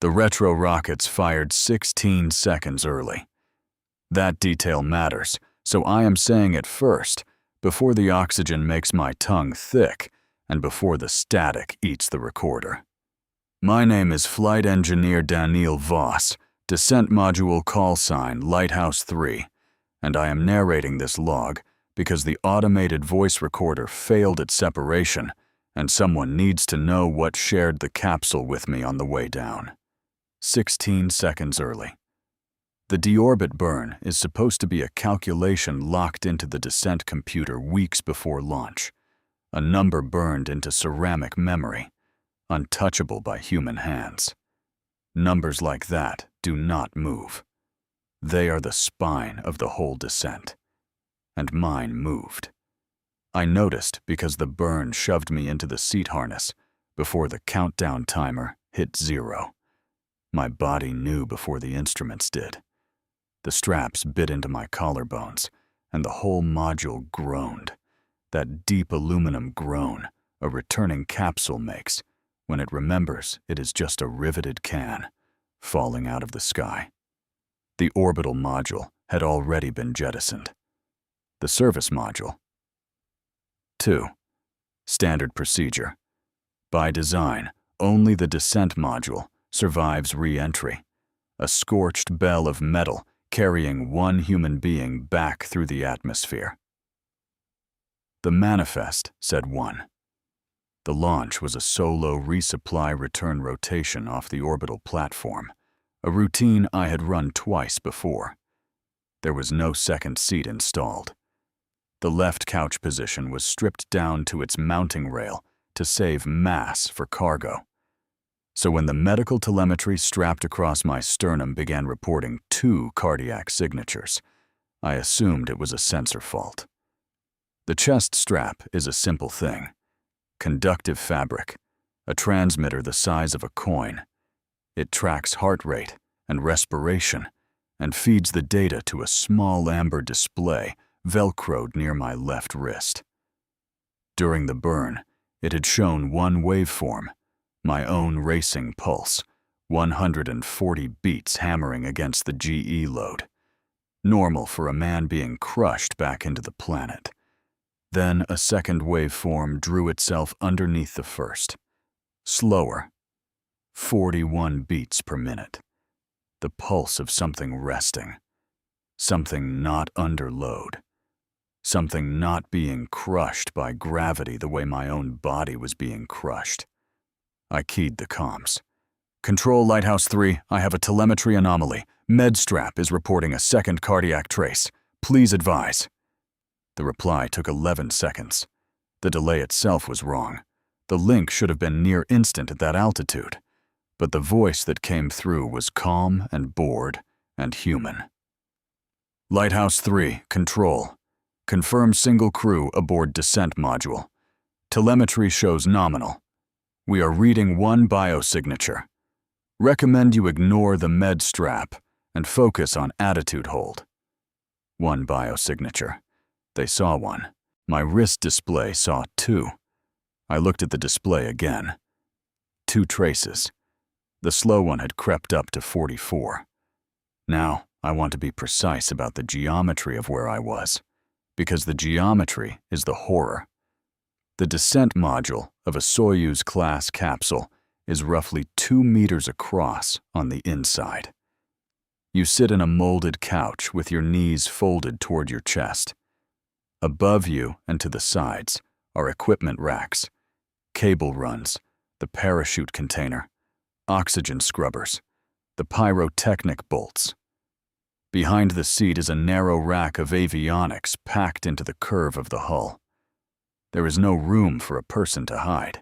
The retro rockets fired 16 seconds early. That detail matters, so I am saying it first, before the oxygen makes my tongue thick and before the static eats the recorder. My name is Flight Engineer Daniil Voss, Descent Module Call Sign Lighthouse 3, and I am narrating this log because the automated voice recorder failed at separation and someone needs to know what shared the capsule with me on the way down. 16 seconds early. The deorbit burn is supposed to be a calculation locked into the descent computer weeks before launch, a number burned into ceramic memory, untouchable by human hands. Numbers like that do not move. They are the spine of the whole descent. And mine moved. I noticed because the burn shoved me into the seat harness before the countdown timer hit 0. My body knew before the instruments did. The straps bit into my collarbones, and the whole module groaned, that deep aluminum groan a returning capsule makes when it remembers it is just a riveted can falling out of the sky. The orbital module had already been jettisoned. The service module. 2. Standard procedure. By design, only the descent module survives re-entry, a scorched bell of metal carrying one human being back through the atmosphere. The manifest said 1. The launch was a solo resupply return rotation off the orbital platform, a routine I had run twice before. There was no second seat installed. The left couch position was stripped down to its mounting rail to save mass for cargo. So when the medical telemetry strapped across my sternum began reporting 2 cardiac signatures, I assumed it was a sensor fault. The chest strap is a simple thing. Conductive fabric, a transmitter the size of a coin. It tracks heart rate and respiration and feeds the data to a small amber display velcroed near my left wrist. During the burn, it had shown one waveform, my own racing pulse, 140 beats hammering against the GE load, normal for a man being crushed back into the planet. Then a second waveform drew itself underneath the first, slower, 41 beats per minute, the pulse of something resting, something not under load. Something not being crushed by gravity the way my own body was being crushed. I keyed the comms. Control Lighthouse 3, I have a telemetry anomaly. MedStrap is reporting a second cardiac trace. Please advise. The reply took 11 seconds. The delay itself was wrong. The link should have been near instant at that altitude. But the voice that came through was calm and bored and human. Lighthouse 3, control. Confirm single crew aboard descent module. Telemetry shows nominal. We are reading 1 biosignature. Recommend you ignore the med strap and focus on attitude hold. 1 biosignature. They saw 1. My wrist display saw 2. I looked at the display again. 2 traces. The slow one had crept up to 44. Now, I want to be precise about the geometry of where I was, because the geometry is the horror. The descent module of a Soyuz-class capsule is roughly 2 meters across on the inside. You sit in a molded couch with your knees folded toward your chest. Above you and to the sides are equipment racks, cable runs, the parachute container, oxygen scrubbers, the pyrotechnic bolts. Behind the seat is a narrow rack of avionics packed into the curve of the hull. There is no room for a person to hide.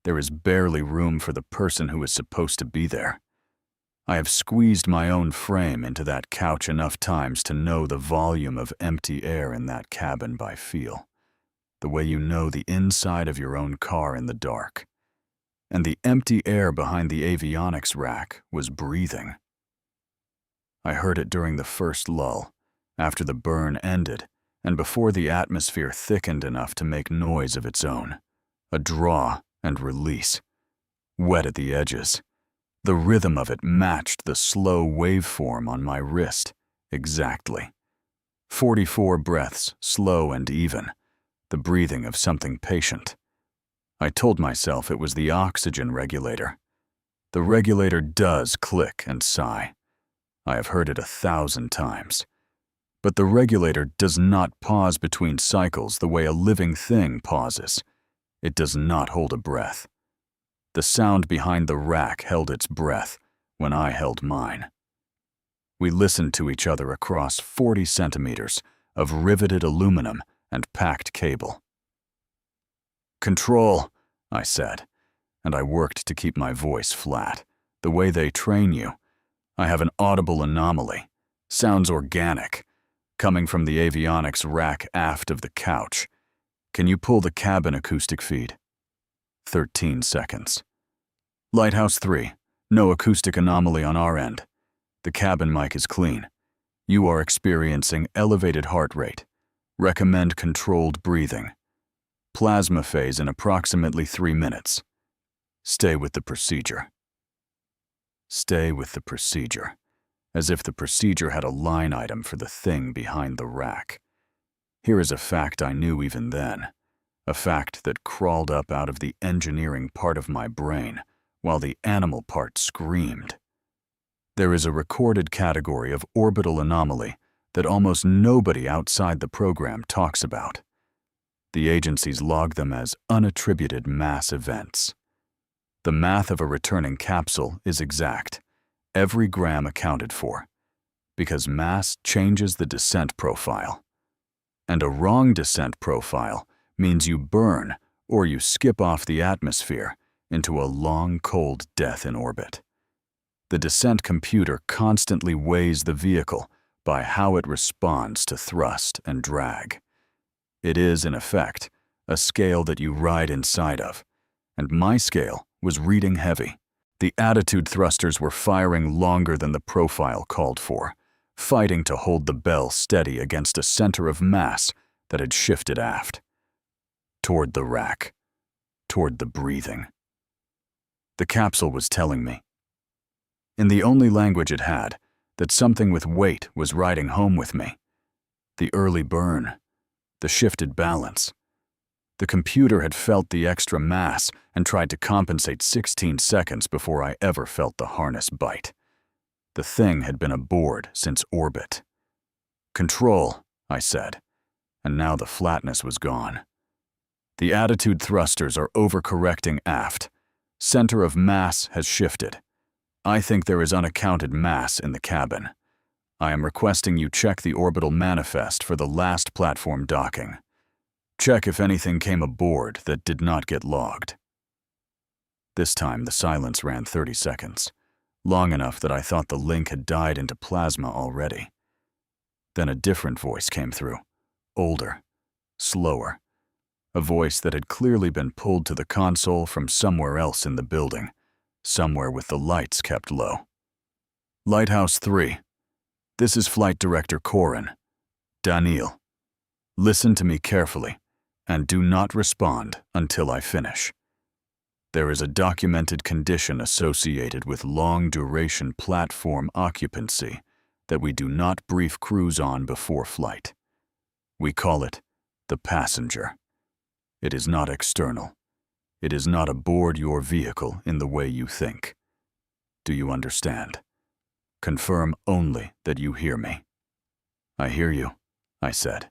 There is barely room for the person who is supposed to be there. I have squeezed my own frame into that couch enough times to know the volume of empty air in that cabin by feel, the way you know the inside of your own car in the dark. And the empty air behind the avionics rack was breathing. I heard it during the first lull, after the burn ended, and before the atmosphere thickened enough to make noise of its own, a draw and release, wet at the edges, The rhythm of it matched the slow waveform on my wrist exactly. 44 breaths, slow and even, the breathing of something patient. I told myself it was the oxygen regulator. The regulator does click and sigh. I have heard it 1,000 times. But the regulator does not pause between cycles the way a living thing pauses. It does not hold a breath. The sound behind the rack held its breath when I held mine. We listened to each other across 40 centimeters of riveted aluminum and packed cable. "Control," I said, and I worked to keep my voice flat. The way they train you. I have an audible anomaly. Sounds organic, coming from the avionics rack aft of the couch. Can you pull the cabin acoustic feed? 13 seconds. Lighthouse 3, no acoustic anomaly on our end. The cabin mic is clean. You are experiencing elevated heart rate. Recommend controlled breathing. Plasma phase in approximately 3 minutes. Stay with the procedure. Stay with the procedure. As if the procedure had a line item for the thing behind the rack. Here is a fact I knew even then. A fact that crawled up out of the engineering part of my brain, while the animal part screamed. There is a recorded category of orbital anomaly that almost nobody outside the program talks about. The agencies log them as unattributed mass events. The math of a returning capsule is exact, every gram accounted for, because mass changes the descent profile. And a wrong descent profile means you burn or you skip off the atmosphere into a long, cold death in orbit. The descent computer constantly weighs the vehicle by how it responds to thrust and drag. It is, in effect, a scale that you ride inside of, and my scale was reading heavy. The attitude thrusters were firing longer than the profile called for, fighting to hold the bell steady against a center of mass that had shifted aft. Toward the rack, toward the breathing. The capsule was telling me, in the only language it had, that something with weight was riding home with me. The early burn, the shifted balance. The computer had felt the extra mass and tried to compensate 16 seconds before I ever felt the harness bite. The thing had been aboard since orbit. "Control," I said, and now the flatness was gone. The attitude thrusters are overcorrecting aft. Center of mass has shifted. I think there is unaccounted mass in the cabin. I am requesting you check the orbital manifest for the last platform docking. Check if anything came aboard that did not get logged. This time the silence ran 30 seconds, long enough that I thought the link had died into plasma already. Then a different voice came through, older, slower, a voice that had clearly been pulled to the console from somewhere else in the building, somewhere with the lights kept low. "Lighthouse 3, this is Flight Director Corin. Daniil, listen to me carefully and do not respond until I finish. There is a documented condition associated with long-duration platform occupancy that we do not brief crews on before flight. We call it the passenger. It is not external. It is not aboard your vehicle in the way you think. Do you understand? Confirm only that you hear me." "I hear you," I said.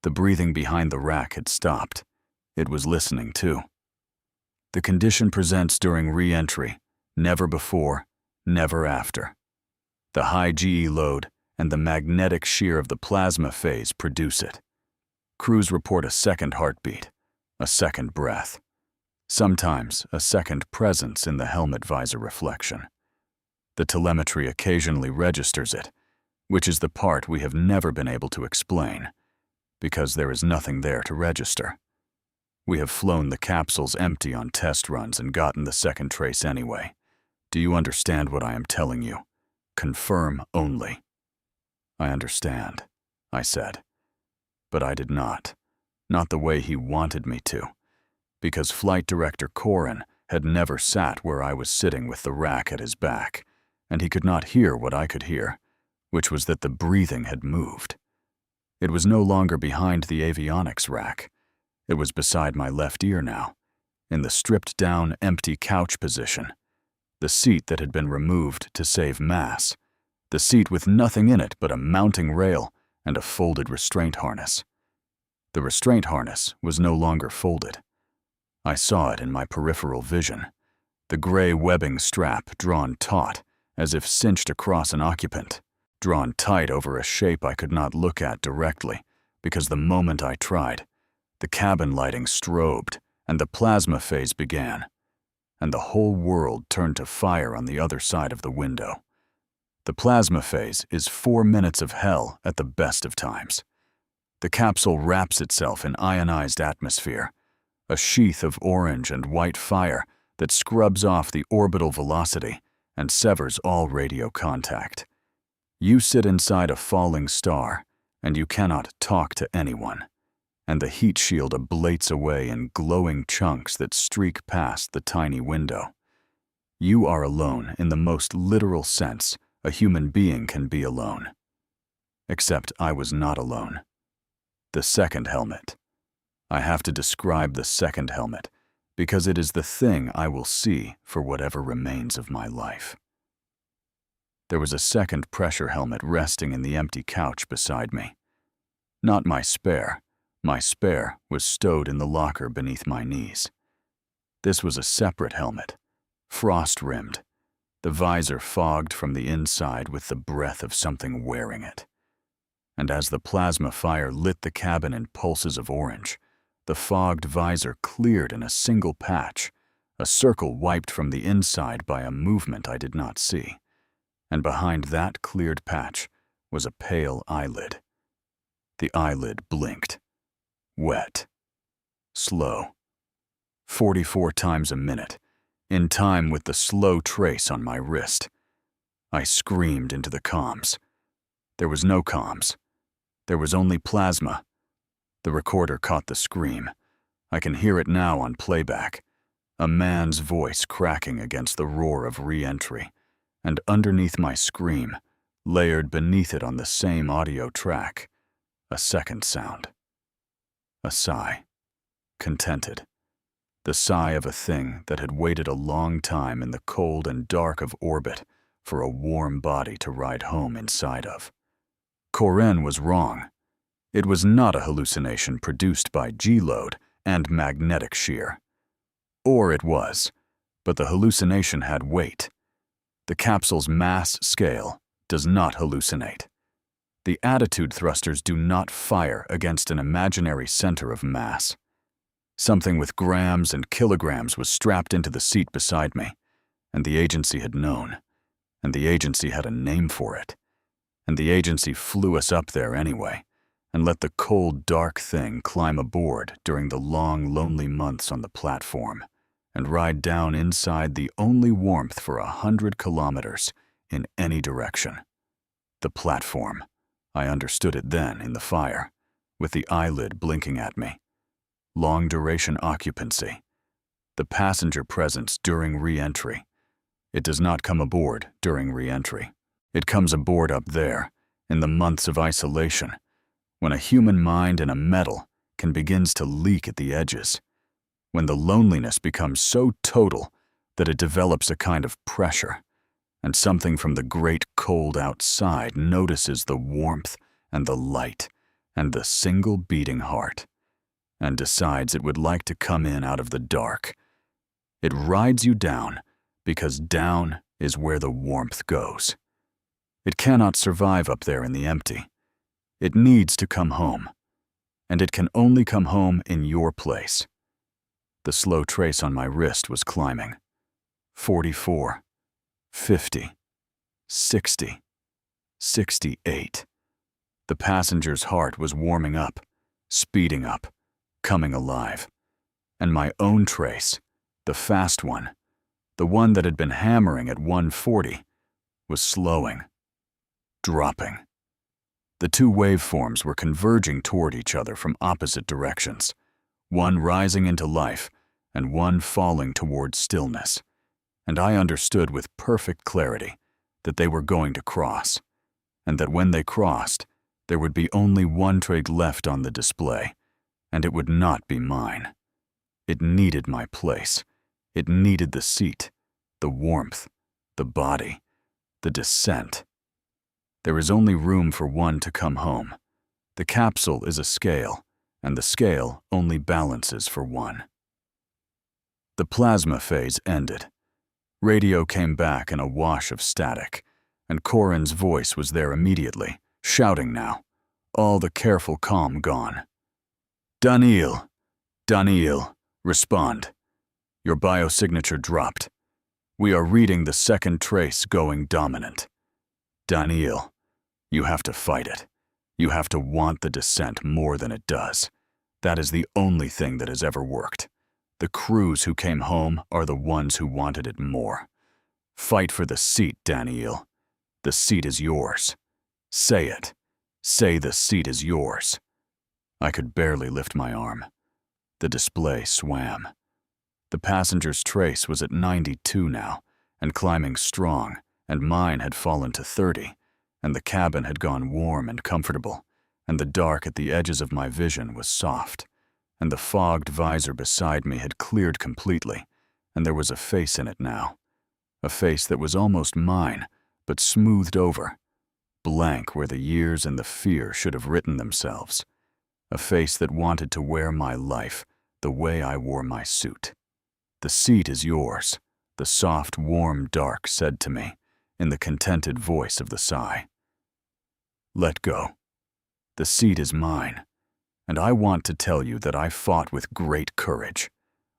The breathing behind the rack had stopped. It was listening too. "The condition presents during re-entry, never before, never after. The high GE load and the magnetic shear of the plasma phase produce it. Crews report a second heartbeat, a second breath. Sometimes a second presence in the helmet visor reflection. The telemetry occasionally registers it, which is the part we have never been able to explain, because there is nothing there to register. We have flown the capsules empty on test runs and gotten the second trace anyway. Do you understand what I am telling you? Confirm only." "I understand," I said. But I did not the way he wanted me to, because Flight Director Corin had never sat where I was sitting with the rack at his back, and he could not hear what I could hear, which was that the breathing had moved. It was no longer behind the avionics rack. It was beside my left ear now, in the stripped-down, empty couch position, the seat that had been removed to save mass, the seat with nothing in it but a mounting rail and a folded restraint harness. The restraint harness was no longer folded. I saw it in my peripheral vision, the gray webbing strap drawn taut, as if cinched across an occupant, drawn tight over a shape I could not look at directly, because the moment I tried, the cabin lighting strobed and the plasma phase began, and the whole world turned to fire on the other side of the window. The plasma phase is 4 minutes of hell at the best of times. The capsule wraps itself in ionized atmosphere, a sheath of orange and white fire that scrubs off the orbital velocity and severs all radio contact. You sit inside a falling star, and you cannot talk to anyone, and the heat shield ablates away in glowing chunks that streak past the tiny window. You are alone in the most literal sense a human being can be alone. Except I was not alone. The second helmet. I have to describe the second helmet because it is the thing I will see for whatever remains of my life. There was a second pressure helmet resting in the empty couch beside me. Not my spare. My spare was stowed in the locker beneath my knees. This was a separate helmet, frost-rimmed, the visor fogged from the inside with the breath of something wearing it. And as the plasma fire lit the cabin in pulses of orange, the fogged visor cleared in a single patch, a circle wiped from the inside by a movement I did not see. And behind that cleared patch was a pale eyelid. The eyelid blinked. Wet. Slow. 44 times a minute, in time with the slow trace on my wrist. I screamed into the comms. There was no comms. There was only plasma. The recorder caught the scream. I can hear it now on playback. A man's voice cracking against the roar of re-entry. And underneath my scream, layered beneath it on the same audio track, a second sound. A sigh. Contented. The sigh of a thing that had waited a long time in the cold and dark of orbit for a warm body to ride home inside of. Corinne was wrong. It was not a hallucination produced by G-load and magnetic shear. Or it was, but the hallucination had weight. The capsule's mass scale does not hallucinate. The attitude thrusters do not fire against an imaginary center of mass. Something with grams and kilograms was strapped into the seat beside me, and the agency had known, and the agency had a name for it, and the agency flew us up there anyway, and let the cold, dark thing climb aboard during the long, lonely months on the platform, and ride down inside the only warmth for 100 kilometers in any direction. The platform. I understood it then in the fire, with the eyelid blinking at me. Long-duration occupancy. The passenger presence during re-entry. It does not come aboard during re-entry. It comes aboard up there, in the months of isolation, when a human mind in a metal can begins to leak at the edges, when the loneliness becomes so total that it develops a kind of pressure, and something from the great cold outside notices the warmth and the light and the single beating heart, and decides it would like to come in out of the dark. It rides you down because down is where the warmth goes. It cannot survive up there in the empty. It needs to come home, and it can only come home in your place. The slow trace on my wrist was climbing. 44, 50, 60, 68. The passenger's heart was warming up, speeding up, coming alive. And my own trace, the fast one, the one that had been hammering at 140, was slowing, dropping. The two waveforms were converging toward each other from opposite directions, one rising into life and one falling toward stillness, and I understood with perfect clarity that they were going to cross, and that when they crossed, there would be only one trig left on the display, and it would not be mine. It needed my place. It needed the seat, the warmth, the body, the descent. There is only room for one to come home. The capsule is a scale, and the scale only balances for one. The plasma phase ended. Radio came back in a wash of static, and Corin's voice was there immediately, shouting now, all the careful calm gone. Daniil, respond. Your biosignature dropped. We are reading the second trace going dominant. Daniil, you have to fight it. You have to want the descent more than it does. That is the only thing that has ever worked. The crews who came home are the ones who wanted it more. Fight for the seat, Daniil. The seat is yours. Say it. Say the seat is yours. I could barely lift my arm. The display swam. The passenger's trace was at 92 now, and climbing strong, and mine had fallen to 30, and the cabin had gone warm and comfortable, and the dark at the edges of my vision was soft, and the fogged visor beside me had cleared completely, and there was a face in it now. A face that was almost mine, but smoothed over, blank where the years and the fear should have written themselves. A face that wanted to wear my life the way I wore my suit. The seat is yours, the soft, warm dark said to me, in the contented voice of the sigh. Let go. The seat is mine, and I want to tell you that I fought with great courage.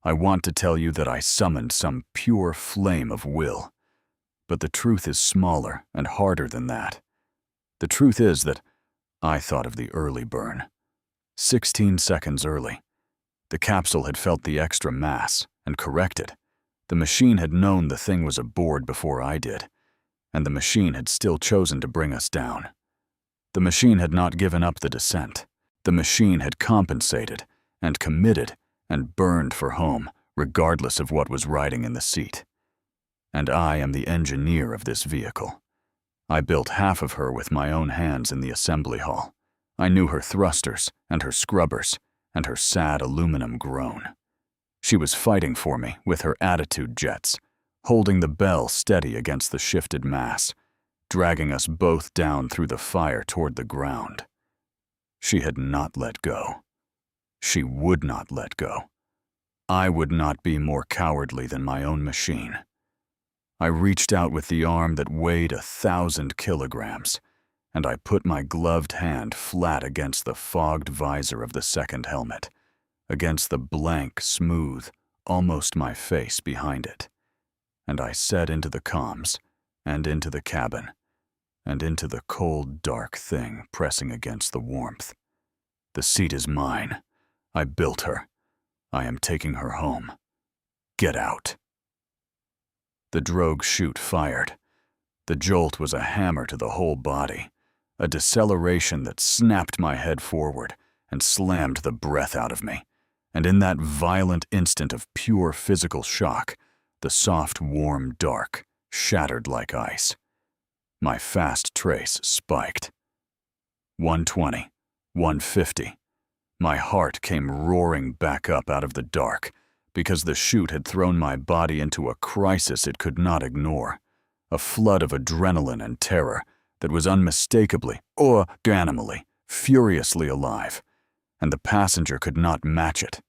I want to tell you that I summoned some pure flame of will. But the truth is smaller and harder than that. The truth is that I thought of the early burn. 16 seconds early. The capsule had felt the extra mass and corrected. The machine had known the thing was aboard before I did, and the machine had still chosen to bring us down. The machine had not given up the descent. The machine had compensated and committed and burned for home, regardless of what was riding in the seat. And I am the engineer of this vehicle. I built half of her with my own hands in the assembly hall. I knew her thrusters and her scrubbers and her sad aluminum groan. She was fighting for me with her attitude jets, holding the bell steady against the shifted mass, dragging us both down through the fire toward the ground. She had not let go. She would not let go. I would not be more cowardly than my own machine. I reached out with the arm that weighed 1,000 kilograms, and I put my gloved hand flat against the fogged visor of the second helmet, against the blank, smooth, almost my face behind it. And I said into the comms, and into the cabin, and into the cold, dark thing pressing against the warmth. The seat is mine. I built her. I am taking her home. Get out. The drogue chute fired. The jolt was a hammer to the whole body, a deceleration that snapped my head forward and slammed the breath out of me. And in that violent instant of pure physical shock, the soft, warm dark shattered like ice. My fast trace spiked. 120, 150. My heart came roaring back up out of the dark because the chute had thrown my body into a crisis it could not ignore, a flood of adrenaline and terror that was unmistakably, organically, furiously alive, and the passenger could not match it,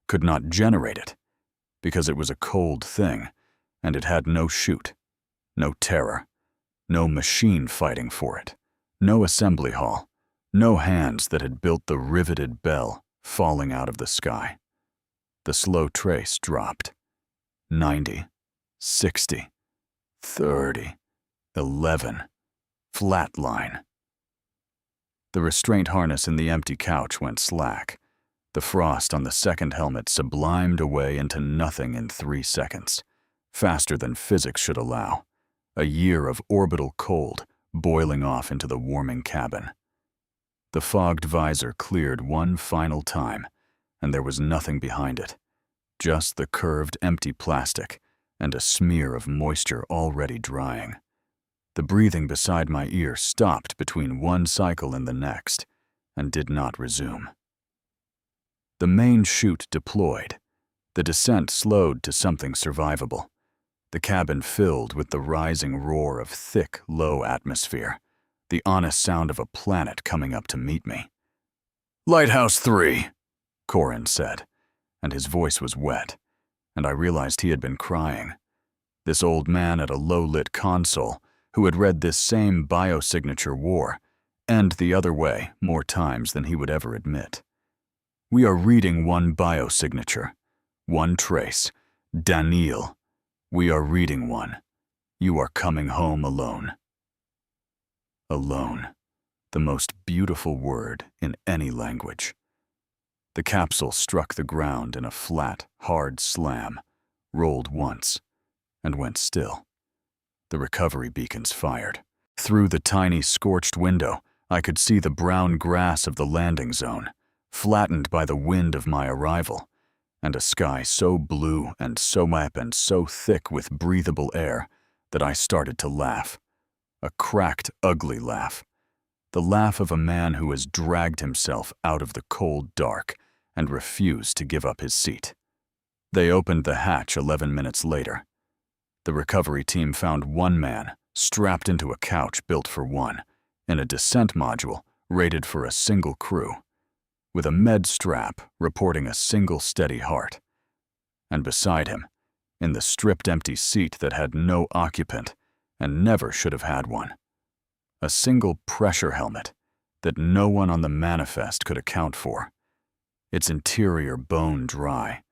could not generate it, because it was a cold thing, and it had no chute, no terror, no machine fighting for it, no assembly hall, no hands that had built the riveted bell falling out of the sky. The slow trace dropped. 90, 60, 30, 11, flat line. The restraint harness in the empty couch went slack. The frost on the second helmet sublimed away into nothing in 3 seconds, faster than physics should allow. A year of orbital cold boiling off into the warming cabin. The fogged visor cleared one final time, and there was nothing behind it. just the curved, empty plastic and a smear of moisture already drying. The breathing beside my ear stopped between one cycle and the next and did not resume. The main chute deployed. The descent slowed to something survivable. The cabin filled with the rising roar of thick, low atmosphere, the honest sound of a planet coming up to meet me. "Lighthouse 3, Corin said, and his voice was wet, and I realized he had been crying. This old man at a low-lit console who had read this same biosignature war, and the other way more times than he would ever admit. "We are reading one biosignature, one trace. Daniil, we are reading one. You are coming home alone." Alone, the most beautiful word in any language. The capsule struck the ground in a flat, hard slam, rolled once, and went still. The recovery beacons fired. Through the tiny scorched window, I could see the brown grass of the landing zone, flattened by the wind of my arrival, and a sky so blue and so map and so thick with breathable air that I started to laugh. A cracked, ugly laugh. The laugh of a man who has dragged himself out of the cold dark and refused to give up his seat. They opened the hatch 11 minutes later. The recovery team found one man strapped into a couch built for one, in a descent module rated for a single crew, with a med strap reporting a single steady heart. And beside him, in the stripped empty seat that had no occupant and never should have had one, a single pressure helmet that no one on the manifest could account for, its interior bone dry,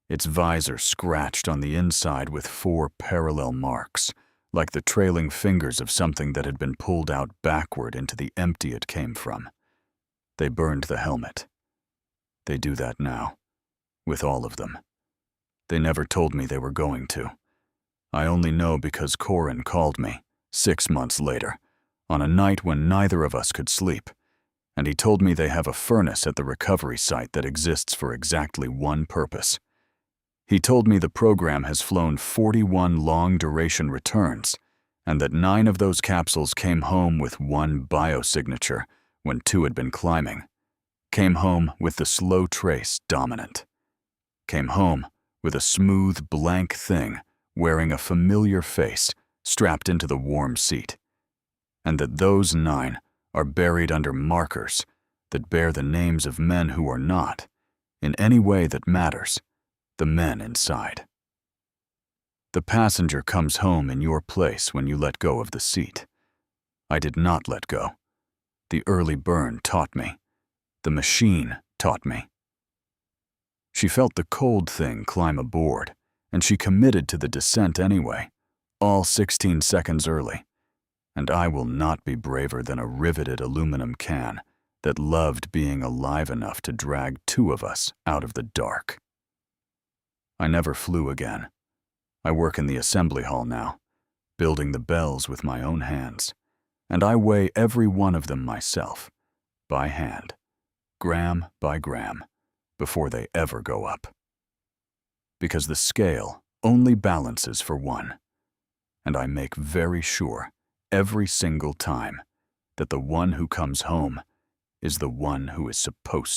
its visor scratched on the inside with 4 parallel marks, like the trailing fingers of something that had been pulled out backward into the empty it came from. They burned the helmet. They do that now, with all of them. They never told me they were going to. I only know because Corin called me, 6 months later, on a night when neither of us could sleep, and he told me they have a furnace at the recovery site that exists for exactly one purpose. He told me the program has flown 41 long-duration returns, and that 9 of those capsules came home with one biosignature when 2 had been climbing. Came home with the slow trace dominant. Came home with a smooth, blank thing wearing a familiar face strapped into the warm seat. And that those 9 are buried under markers that bear the names of men who are not, in any way that matters, the men inside. The passenger comes home in your place when you let go of the seat. I did not let go. The early burn taught me. The machine taught me. She felt the cold thing climb aboard, and she committed to the descent anyway, all 16 seconds early. And I will not be braver than a riveted aluminum can that loved being alive enough to drag 2 of us out of the dark. I never flew again. I work in the assembly hall now, building the bells with my own hands, and I weigh every one of them myself, by hand, gram by gram, before they ever go up. Because the scale only balances for one, and I make very sure every single time that the one who comes home is the one who is supposed